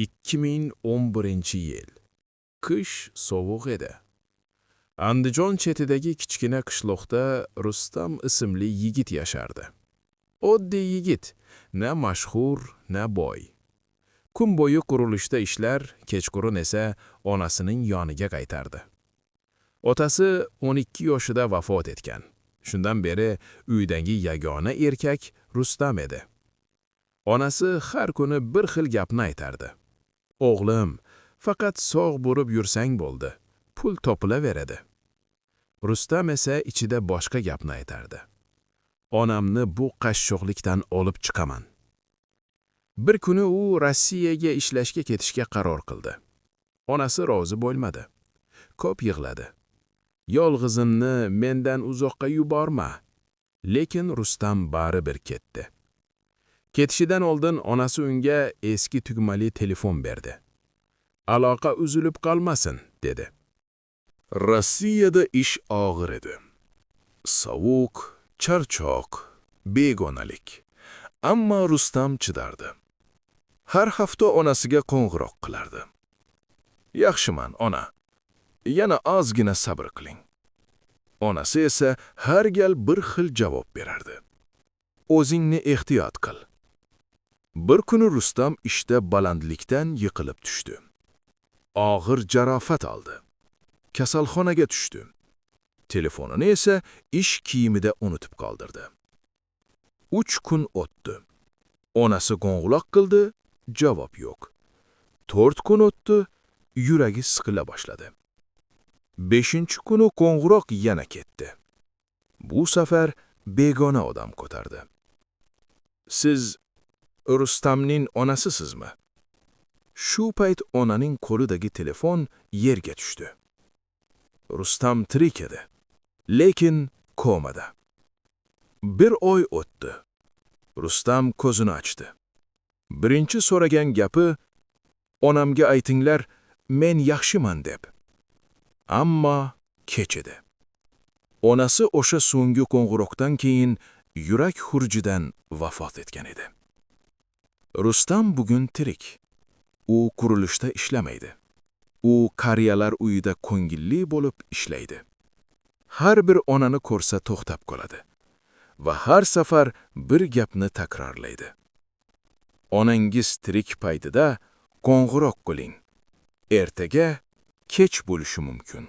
2011-yil. Qish sovuq edi. Andijon chetidagi kichkina qishloqda Rustam ismli yigit yashardi. Oddiy yigit, na mashhur, na boy. Kun bo'yi qurilishda ishlar, kechqurun esa onasining yoniga qaytardi. Otasi 12 yoshida vafot etgan. Shundan beri uydagi yagona erkak Rustam edi. Onasi har kuni bir xil gapni aytardi. O'g'lim, faqat sog' bo'lib yursang bo'ldi, pul topilaveradi. Rustam esa ichida boshqa gapni aytardi. Onamni bu qashshoqlikdan olib chiqaman. Bir kuni u Rossiyaga ishlashga ketishga qaror qildi. Onasi rozi bo'lmadi. Ko'p yig'ladi. Yolg'izimni mendan uzoqqa yuborma. Lekin Rustam baribir ketdi. Ketishidan oldin onasi unga eski tugmali telefon berdi. Aloqa uzilib qolmasin, dedi. Rossiyada ish og'ir edi. Sovuq, charchoq, begonalik. Ammo Rustam chidardi. Har hafta onasiga qo'ng'iroq qilardi. Yaxshiman, ona. Yana ozgina sabr qiling. Onasi esa har gal bir xil javob berardi. O'zingni ehtiyot qil. Bir kuni Rustam ishda balandlikdan yiqilib tushdi. Og'ir jarohat oldi. Kasalxonaga tushdi. Telefonini esa ish kiyimida unutib qoldirdi. 3 kun o'tdi. Onasi qo'ng'iroq qildi, javob yo'q. 4 kun o'tdi, yuragi siqila boshladi. 5-kuni qo'ng'iroq yana ketdi. Bu safar begona odam ko'tardi. Siz Rustamning onasisizmi? Shu payt onaning qo'lidagi telefon yerga tushdi. Rustam tirik edi, lekin komada. 1 oy o'tdi. Rustam ko'zini ochdi. Birinchi so'ragan gapi, onamga aytinglar, men yaxshiman deb. Ammo kech edi. Onasi o'sha so'nggi qo'ng'iroqdan keyin yurak xurujidan vafot etgan edi. Rustam bugun tirik. U qurilishda ishlamaydi. U qariyalar uyida ko'ngilli bo'lib ishlaydi. Har bir onani ko'rsa to'xtab qoladi va har safar bir gapni takrorlaydi. Onangiz tirik paytida qo'ng'iroq qiling. Ertaga kech bo'lishi mumkin.